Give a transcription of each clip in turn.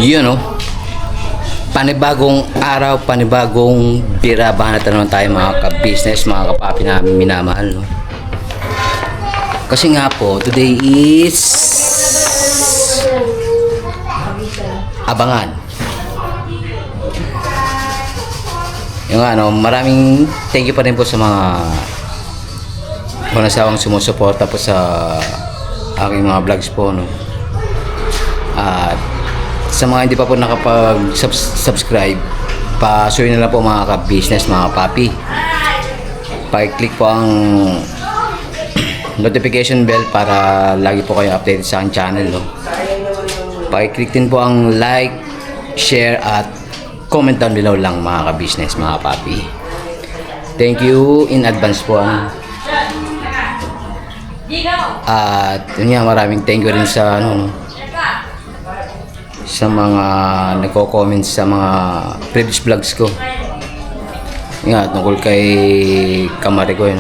Yun no, panibagong araw, panibagong bira. Bahanatan naman tayo mga ka-business, mga kapapi namin minamahal, no? Kasi nga po, today is abangan. Yung ano, maraming thank you pa rin po sa mga walang sawang sumusuporta po sa aking mga vlogs po, no? At sa mga hindi pa po nakapag-subscribe, pasuyin na lang po mga ka-business, mga papi. Pa-click po ang notification bell para lagi po kayo updated sa aking channel, no? Pa-click din po ang like, share at comment down below lang mga ka-business, mga papi. Thank you in advance po. At yun nga, maraming thank you rin sa ano, no? Sa mga nagko-comment sa mga previous vlogs ko. Nga, tungkol kay kamari ko yun,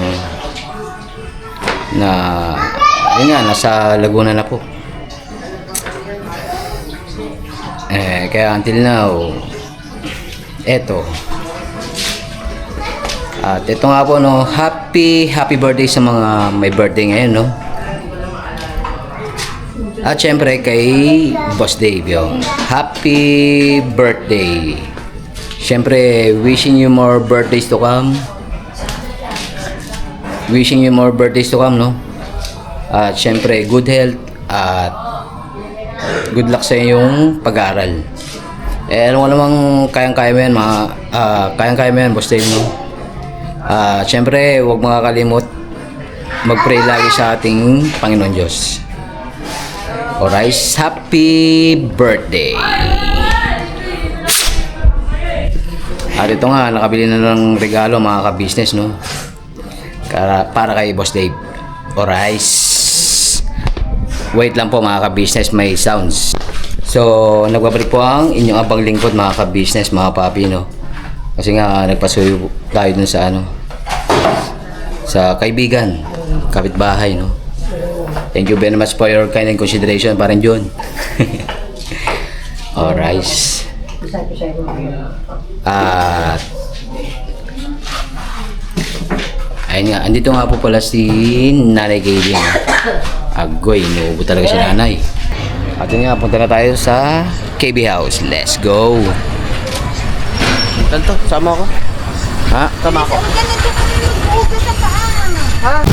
na yun nga, nasa Laguna na po. Kaya until now, eto. At ito nga po, no, happy birthday sa mga may birthday ngayon, no? At syempre kay Boss Dave, yo. Happy birthday. Syempre, wishing you more birthdays to come. Wishing you more birthdays to come, no? At syempre, good health at good luck sa iyong pag-aaral. Alam mo namang kayang-kaya mo yan, kayang-kaya mo yan, Boss Dave, no? Syempre, huwag makakalimot mag-pray lagi sa ating Panginoon Diyos. Alright, happy birthday. At ito nga, nakabili na ng regalo mga ka-business, no? Para kay Boss Dave. Alright. Wait lang po mga ka-business, may sounds. So, nagbabalik po ang inyong abang lingkod mga ka-business, mga papi, no? Kasi nga, nagpasuyo tayo dun sa ano, sa kaibigan, kapitbahay, no? Thank you very much for your kind and consideration, parang John. Alright. Ayun nga, andito nga po pala si Nanay Kaylin. Agoy, inuubo talaga si Nanay. At yun nga, punta na tayo sa KB House. Let's go. Ganto, sama ako. Ha? Sama ako. Ha?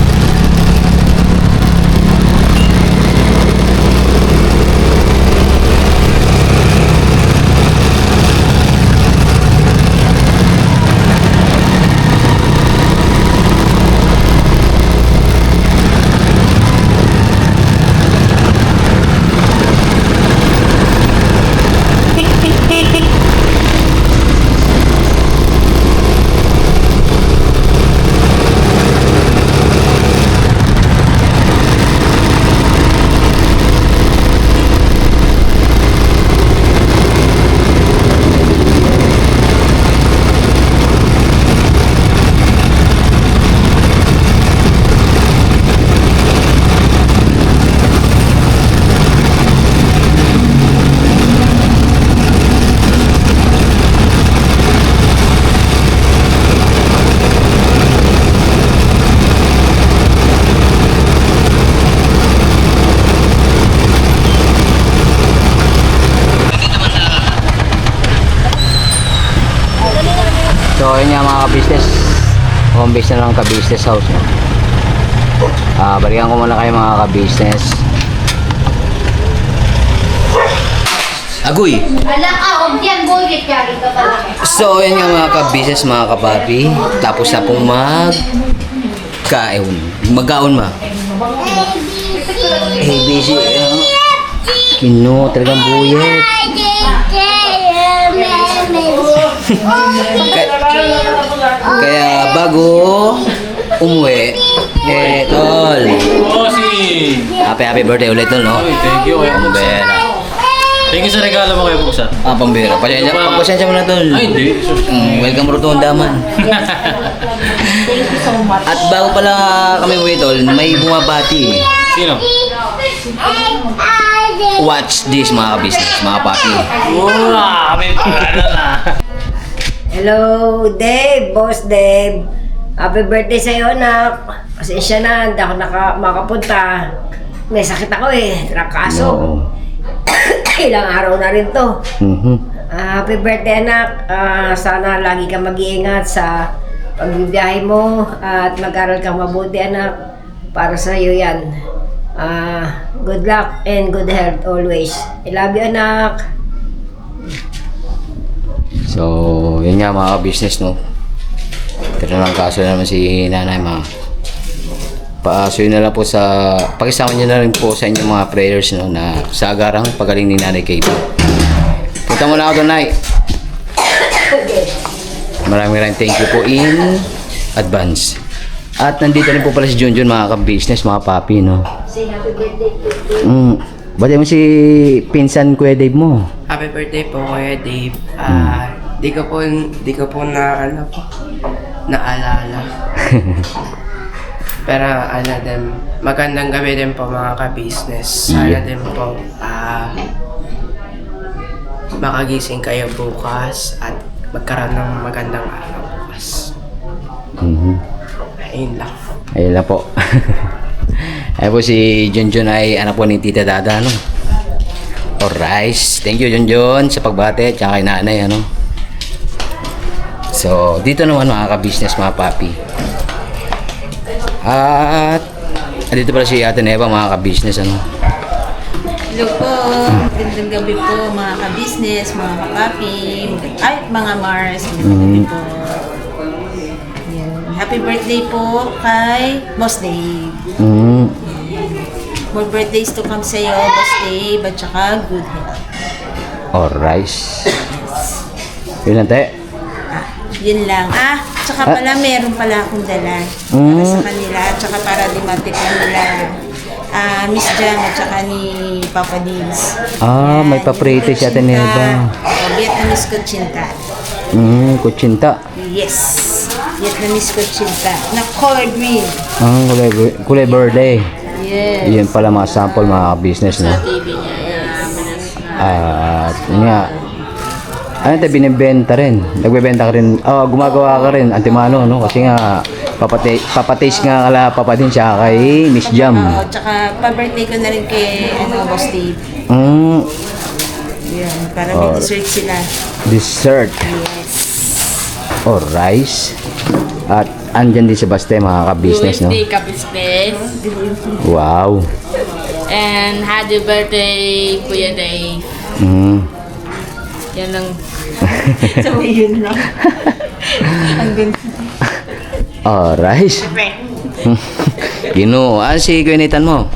So yun nga mga ka-business, home base na lang ka-business house, no? Balikan ko muna kayo mga ka-business. Agoy! So yun nga mga ka-business, mga kapapi, tapos na pong magkaon ma. ABC, Kino, talagang buyet. Kaya bago umuwi, tol. Happy birthday ulit, tol, no? Thank you. Pambera. Thank you sa regalo mo kayo, Buksan. Pambera. Pasensya mo na, tol. Ay, hindi. Welcome Rotonda man. Thank you so much. At bago pala kami umuwi, tol, may bumabati. Sino? watch this mga business, mga papi. Wow, may pangalan na. Hello, Dave. Boss Dave. Happy birthday sa'yo, anak. Pasensya na, hindi ako makapunta. May sakit ako eh. Trangkaso. Oo. Ilang araw na rin to. Mhm. Happy birthday, anak. Sana lagi kang mag-iingat sa pagbibiyahe mo at mag-aral kang mabuti, anak. Para sa'yo yan. Good luck and good health always. I love you, anak. So, yun nga mga business, no? Pero lang kaso naman si nanay, mga paasuin na lang po sa pakisama niyo na rin po sa inyong mga prayers, no, na sa agarang pagaling ni Nanay Kate. Punta muna ako doon, Nay. Maraming thank you po in advance. At nandito rin po pala si Junjun, mga ka-business, mga papi, no? Say happy birthday to Bati mo si pinsan Kuya Dave mo. Happy birthday po, Kuya Dave. Di ko po naalala. Pero din, magandang gabi din po mga ka-business. Sana din po makagising kayo bukas at magkaroon ng magandang araw bukas. Ayun lang. Ayun lang po. Ayun po si Junjun ay anak po ni Tita Dada, no? Alright. Thank you, Junjun, sa pagbate at kay nanay, ano? So, dito naman mga ka-business, mga papi. At dito pala si Ate Neva, mga ka-business, ano? Hello po, magandang gabi po mga ka-business, mga ka-papi, ay mga Mars, magandang gabi po. Yan. Happy birthday po kay Boss Dave. More birthdays to come sa iyo, Boss Dave, at saka good health. Alright. Yun lang, te. Yun lang. Tsaka pala meron pala akong dala para sa kanila, tsaka para di matikman nila Miss Jam at saka ni Papa Dins. May paprito si Ate Neva. Vietnamese kutsinta. Kutsinta. Yes. Vietnamese kutsinta. Na color green. Kulay birthday. Yes. Yun pala mga sample, mga business, no? At yun nga. Ano tayo, binibenta rin. Nagbebenta ka rin. Gumagawa ka rin. Antimano, no? Kasi nga, papataste nga kala Papa din siya kay Miss Jam. Oo, tsaka pa-birthday ko na rin kay Boss Dave. Yan, para may dessert sila. Dessert. Yes. Or rice. At andyan din si Baste, mga ka-business, no? Birthday ka, business. Wow. And happy birthday, Kuya Dave. Yan lang. So, yun lang. Hanggang Alright. Gino. Si Kuya Nathan mo?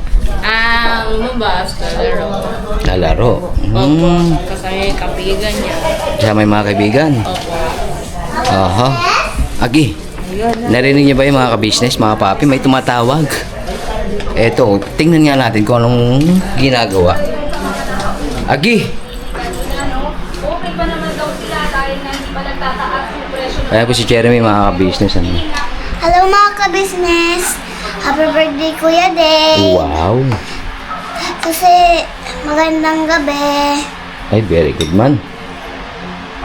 Lumabas na laro. Nalaro. Opo, kasi kapigan niya. Siya may mga kaibigan. Opo. Aha. Agi. Narinig niyo ba yung mga ka-business, mga papi? May tumatawag. Eto, tingnan nga natin kung anong ginagawa. Agi. Ayan po si Jeremy, mga ka-business. Ano? Hello mga ka-business! Happy birthday Kuya Dave! Wow. Kasi magandang gabi. Ay, very good man.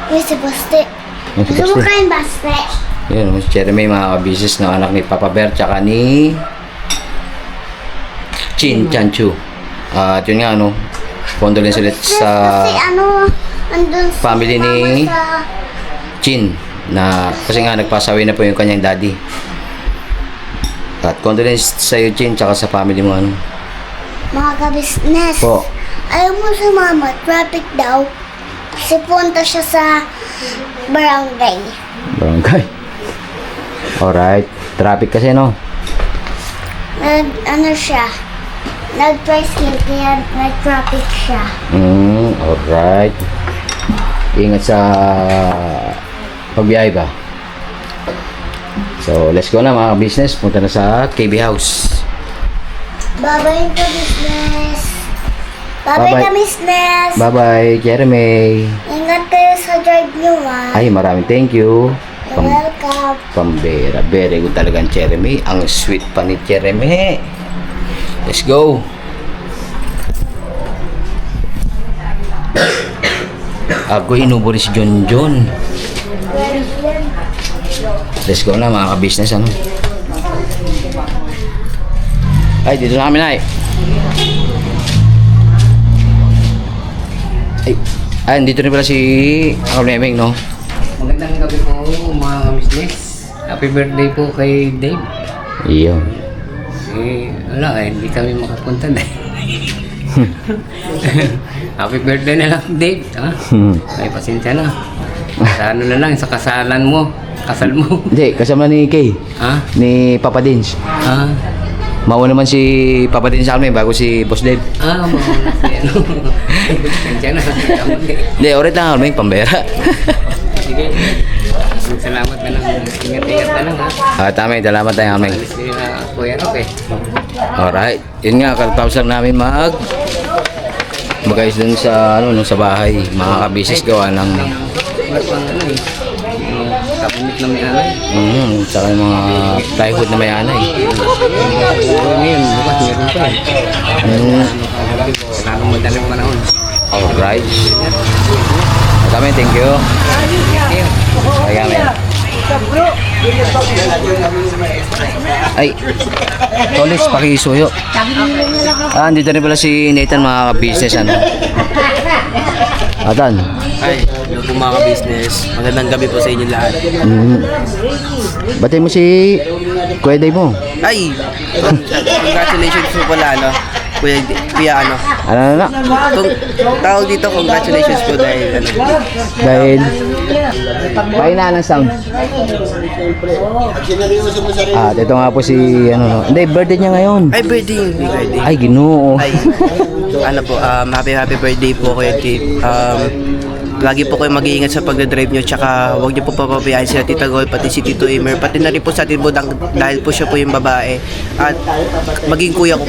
Uy, si Baste. Yan si Gusto mo Baste. kain Baste? Yan, si Jeremy, mga ka-business na anak ni Papa Bear, tsaka ni Chin Chanchu. At yun nga, ano, condolence ulit sa Kasi andun si family ni Mama sa... Chin, na kasi nga nagpasawi na po yung kanyang daddy. At condolence sa iyo, Chin, tsaka sa family mo, ano. Mga ka-business. Po. Ayaw mo si Mama, traffic daw. Kasi punta siya sa barangay. Barangay. Alright. Traffic kasi, no? Siya? Nag-tricycle kaya nag-traffic siya. Alright. Ingat sa pagbiyahe ba? So, let's go na mga business. Punta na sa KB House. Bye-bye ka-business. Bye-bye. Bye-bye ka-business. Bye-bye, Jeremy. Ingat kayo sa drive niyo, ha? Ay, maraming thank you. You're welcome. Pambera. Very good talaga ang Jeremy. Ang sweet pa ni Jeremy. Let's go. Ako inubo rin si John John. Let's go na mga ka-business, ano. Ay, dito na kami na eh. Ay, dito rin pala si Uncle Memeng, no? Magandang gabi po mga business. Happy birthday po kay Dave. Iyon. Wala hindi kami makapunta dahil. Happy birthday na lang Dave. Ha? Ay, pasensya na. Sa ano na lang, sa kasalan mo. Kasal mo. Hindi, kasama ni Kay. Ha? Ni Papa Dins. Ha? Mauna naman si Papa Dins sa amin bago si Boss Dave. Mauna si ano. Pasensya na. Hindi, ulit lang Memeng, pambera. Sige. Salamat na lang. Ingat-ingat na lang ha. Tama, salamat tayo Memeng. Alis din na Kuya Rock eh. Alright. Yun nga, katapos lang namin mag-ayos dun sa, ano, sa bahay. Mga ka-business gawa ng Wala pang ano eh. Yung kabinet na may alay. tsaka yung mga plywood na may anay. Ngayon, bukas meron pa eh. Kailangan mo dalang panahon. Alright. Kami, thank you. Ay, kami. Ay, Tolis, pakisuyo. Andito rin pala si Nathan, mga ka-business, ano. Atan. Ay, hello po mga ka-business. Magandang gabi po sa inyo lahat. Batay mo si Kuya Dave mo. Ay, congratulations po pala ano. Kuya ano. Ano na? Kung tawag dito, congratulations po dahil ano. Dahil pahinaan ng sound. At ito nga po si ano no. Hindi, birthday niya ngayon. Ay, birthday. Ay, Ginoo. Ay, ano po, happy birthday po Kuya Dave. Lagi po kayo mag-iingat sa pagdadrive nyo, tsaka huwag nyo po papabayaan sila Tita Goy, pati si Tito Emer, pati na rin po sa atin Budang dahil po siya po yung babae. At maging kuya ko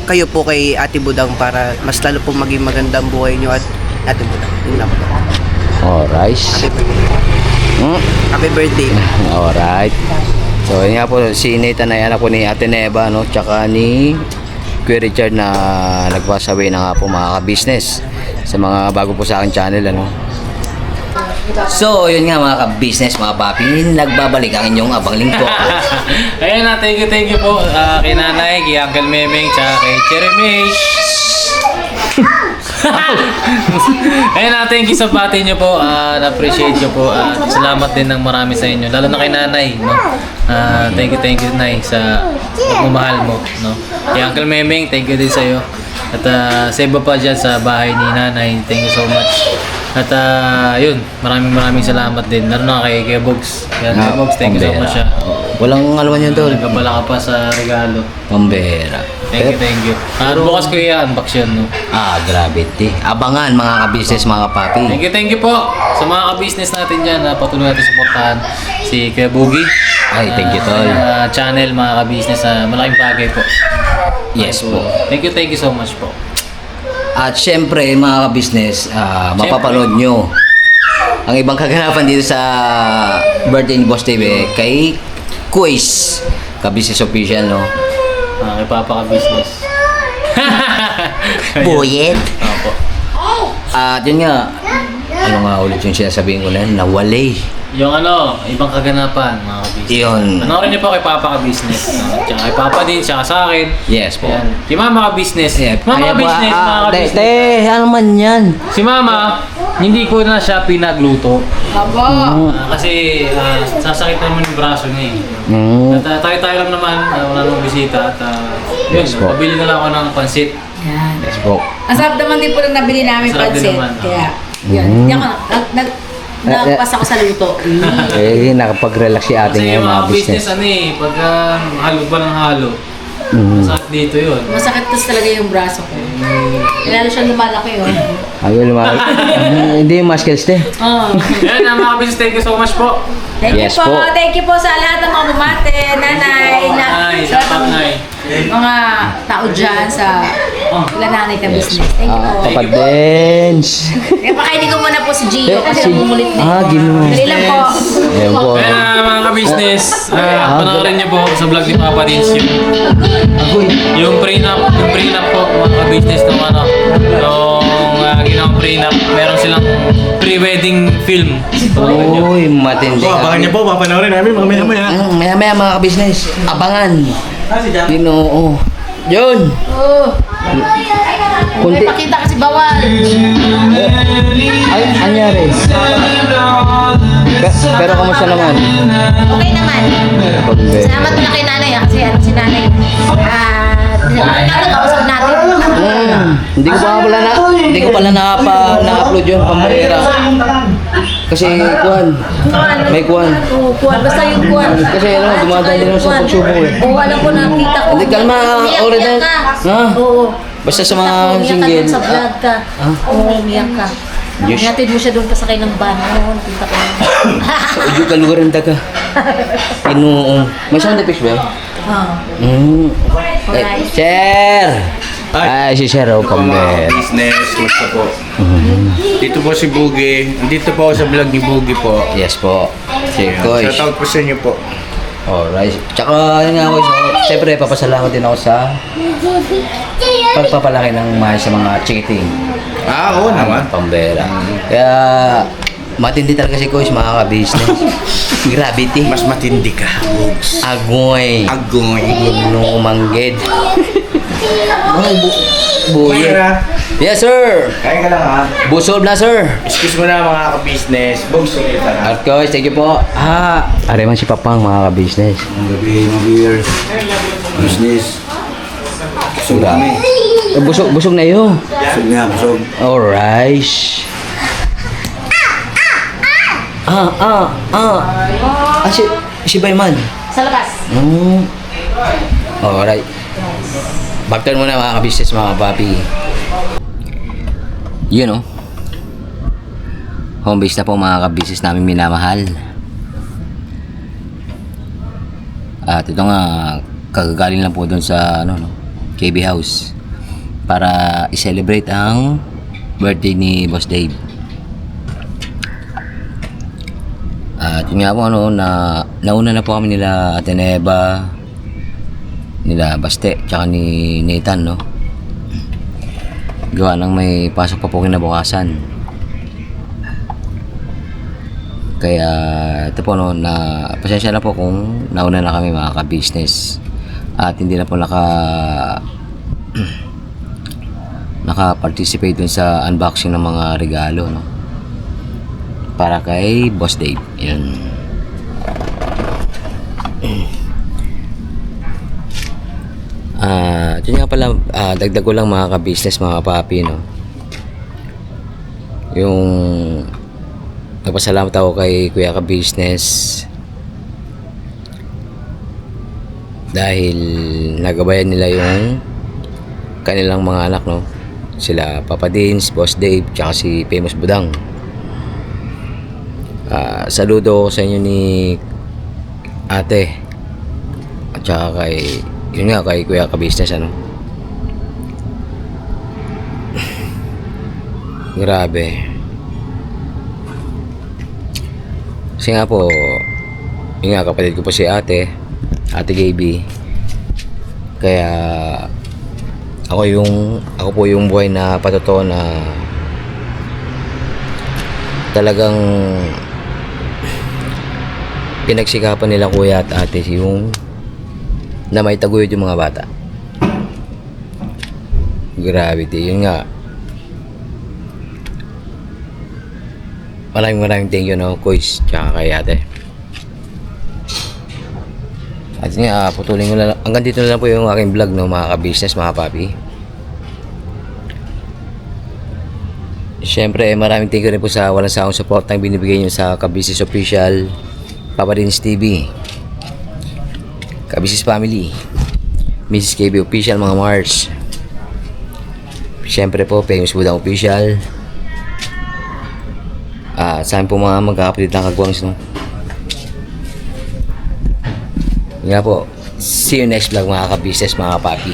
kayo po kay Ate Budang para mas lalo po maging magandang buhay nyo at Ate Budang. Yun lang po. Alright. Happy birthday. Alright. So, yun nga po, si Nathan ay anak po ni Ate Neva, no? Tsaka ni Kuya Richard na nagpasaway na nga po mga ka-business sa mga bago po sa aking channel, ano. So, yun nga mga ka-business, mga papi, nagbabalik ang inyong abang lingkod. Ayun na, thank you po kay Nanay, kay Uncle Memeng, tsaka kay Cherry Mish. Ayun na, thank you sa pati nyo po. Na-appreciate nyo po. Salamat din ng marami sa inyo. Lalo na kay Nanay. No? Thank you, Nay, sa pagmamahal mo. No? Kay Uncle Memeng, thank you din sa iyo. At sa iba pa dyan sa bahay ni Nanay, thank you so much. At yun, maraming salamat din. Lalo na kay Bogs. Yan, kay Bogs, thank you so much. Walang alaman yun tol. Nagkabala ka pa sa regalo. Pambera. Thank you. Bukas ko i-unbox yun, no? Grabe, abangan mga ka-business, mga papi. Thank you po sa mga ka-business natin dyan na patuloy natin suportahan si Kuya Boogie. Ay, thank you tol. Channel, mga ka-business, malaking bagay po. Yes po. Thank you so much po. At syempre mga ka-business, mapapanood nyo ang ibang kaganapan dito sa birthday ni Boss TV kay Quiz, ka-business official, no? Kay Papa ka-business. Boyet. Opo. At yun nga, ano nga ulit yung sinasabihin ko na yun, nawalay. Yung ibang kaganapan, mga ka-business. Yun. Panoorin niyo po kay Papa ka-business. No? Tsaka kay Papa din, tsaka sa akin. Yes po. Yan. Kay Mama ka-business. Mama ka-business, mga ka-business. ano man yan? Si Mama, hindi ko na siya pinagluto. Kasi sasakit naman yung braso niya eh. At tayo lang naman, wala namang bisita. At yun, Yes po. pabili na lang ako ng pansit. Yan. Yes po. Ang sarap naman din po nang nabili namin Sarap din pansit. naman. Kaya, yun. Hindi ako, nagpas ako sa luto. Nakapag-relax si ate Kasi ngayon yung mga mga business. business, pag halo ba ng halo, masakit dito yun. Masakit tas talaga yung braso ko. Lalo siya lumalaki yun. Ayun, hindi yung muscles te. Yan, mga business, thank you so much po. Thank Yes you po. po. Thank you po sa lahat ng mga bumate, nanay, Nay, sa sa Nay. mga tao dyan sa nanay ka business. Thank you po. Papa Dance. Kaya pakainin ko muna po si Gio kasi namumulit na. Ginoo. Dali lang po. Ayun po. Kaya mga ka-business, panoorin niyo po sa vlog ni Papa Dins yung prenup po mga ka-business nung prenup, meron silang pre-wedding film. Uy, matindi. Abangan niyo po, papanoorin namin mamaya-maya. Maya-maya mga ka-business, abangan. Ginoo. Yun. Kunti. Pakita kasi bawal. Ay, anyari. Pero kamusta naman? Okay naman. Pagbe. Salamat na kay nanay kasi si nanay. Nakausap natin. Hindi ko pala na-upload yun pambarera. Kasi may kuwan. Oo, kuwan. Basta yung kuwan. Kasi alam mo, dumadaan din ako sa pagsubo eh. Oo, alam ko nakita ko. Hindi, kalma, already na. Ha? Oo. Basta sa mga Umiyak ka single. dun sa vlog ka. Oo, umiyak ka. Yes. Hinatid mo siya doon kasakay ng van. Oo, nakita ko. Uyo ka lugar ng taga. Ginoo. May sound effects ba? Oo. Sir! Ay, si Sir oh, pambet. Business, gusto po. Dito po si Bugi. Dito po ako sa vlog ni Bugi po. Yes po. Si Koy. Shoutout po sa inyo po. Alright. Tsaka, yun nga ako, siyempre, papasalamat din ako sa pagpapalaki ng mahal sa mga chikiting. Oo naman. Pambera. Kaya, matindi talaga si Koy, mga ka-business. Gravity. Mas matindi ka, Bugs. Agoy. Agoy. Nung umanggid. Ay, buye. Kaya na. Yes, sir. Kaya ka lang ha. Busog na, sir. Excuse mo na mga ka-business. Bugs, sige ka na. At Koy, thank you po. Areman si Papang, mga ka-business. Ang gabi, mga viewers. Business. Sura. Busog na yun. Busog nga, busog. Alright. Si Bayman. Sa labas. Alright. Backturn muna mga ka-business, mga papi. Yun oh. Home base na po mga ka-business namin minamahal. At ito nga, kagagaling lang po doon sa KB House para i-celebrate ang birthday ni Boss Dave. At yun nga po nauna na po kami nila Ate Neva, nila Baste, tsaka ni Nathan gawa ng may pasok pa po kinabukasan. Kaya ito po na pasensya na po kung nauna na kami mga ka-business at hindi na po naka-participate dun sa unboxing ng mga regalo para kay Boss Dave. Yun. Yun nga pala, dagdag ko lang mga ka-business, mga papi, yung nagpasalamat ako kay Kuya ka-business dahil nagabayan nila yung kanilang mga anak, sila Papa Dins, Boss Dave, tsaka si Famous Budang. Saludo sa inyo ni ate at tsaka kay Kuya ka-business grabe kasi nga po yun nga, kapatid ko po si Ate Gaby, kaya ako po yung buhay na patotoo na talagang pinagsikapan nila kuya at ate yung na may taguyod yung mga bata. Gravity, yun nga. Maraming thank you Kois, tsaka kay ate. At yun nga, putulin ko na lang. Hanggang dito na lang po yung aking vlog mga ka-business, mga papi. Siyempre, maraming thank you rin po sa walang sawang support na binibigay nyo sa Ka-Business Official, Papa Dins TV, Ka-Business Family, Mrs. KB Official, mga Mars. Siyempre po, Famous Budang Official. Sa amin po mga magkakapatid ng kagwangs nga po, see you next vlog mga ka-business, mga papi.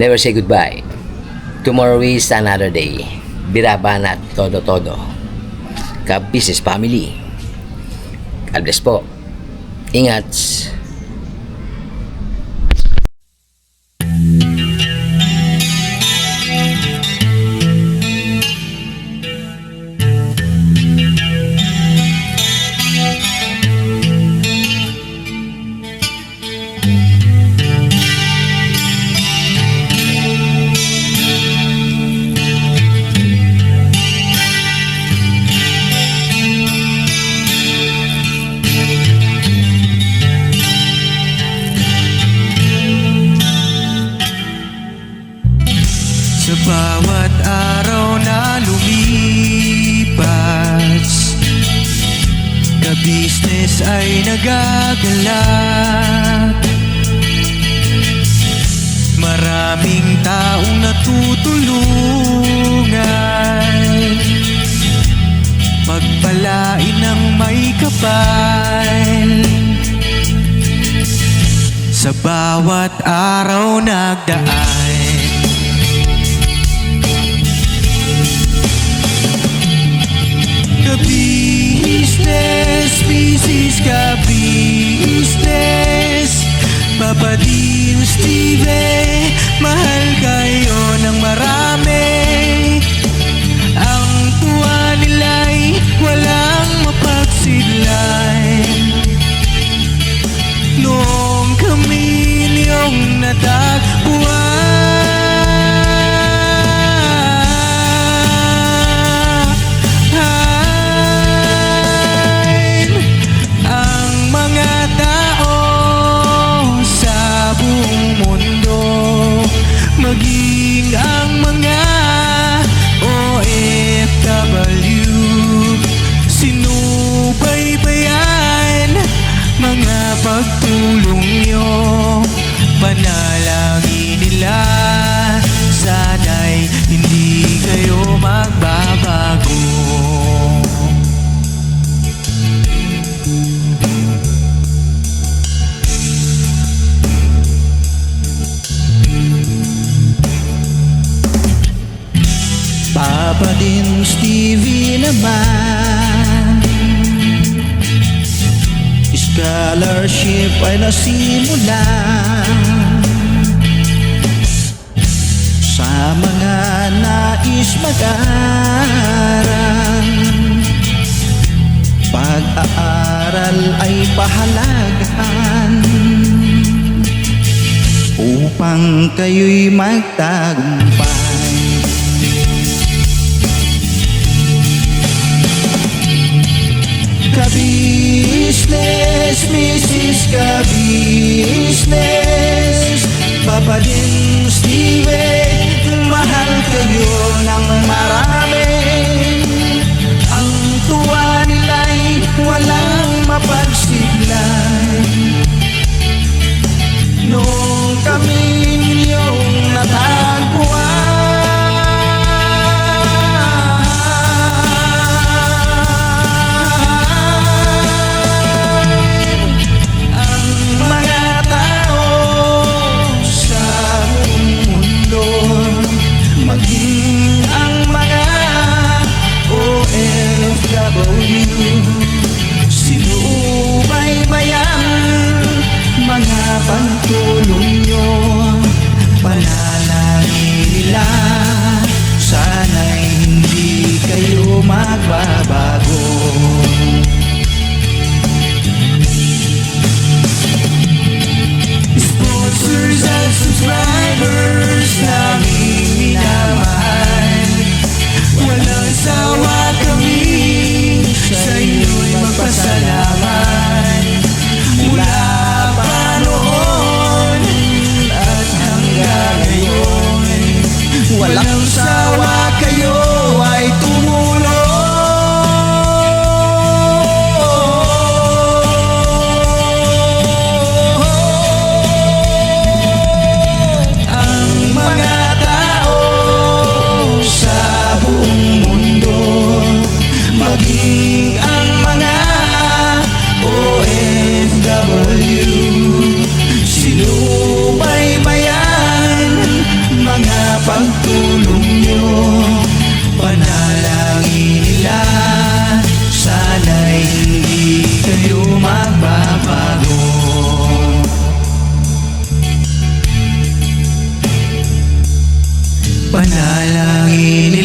Never say goodbye. Tomorrow is another day. Birabanat todo. Ka-Business Family. God bless po. Ingat. business ay nagagalak. Maraming taong natutulungan, pagpalain ng may kapal. Sa bawat araw nagdaan, ka-business, business ka-business. Papa Din, Steve, mahal kayo ng marami. Ang tuwa nila'y walang mapagsidlan. Noong kami niyong natagpuan. Ang mga tao sa buong mundo, maging ang mga OFW, sinubaybayan mga pagtulong nyo. Panalangin nila, sana'y hindi kayo magbabago. Papa Din, Stevie naman, scholarship ay nasimula sa mga nais mag-aral. Pag-aaral ay pahalagahan upang kayo'y magtagumpay. Ka-business, Mrs. Ka-business, Papa Din, Steve, mahal kayo ng marami. Ang tuwa nila'y walang mapagsiglan. Noong kami ninyong natagpuan, sinubaybayan mga pagtulong nyo. Panalangin nila, sana'y hindi kayo magbabago. Sponsors at subscribers naming minamahal, walang sawa kami sa inyo'y magpasalamat. Mula pa noon at hanggang ngayon, walang sawa kayo ay tumulong. Ang mga tao sa buong mundo, maging ang mga OFW, sinubaybayan mga pagtulong nyo. Panalangin nila, sana'y hindi kayo magbabago. Panalangin nila,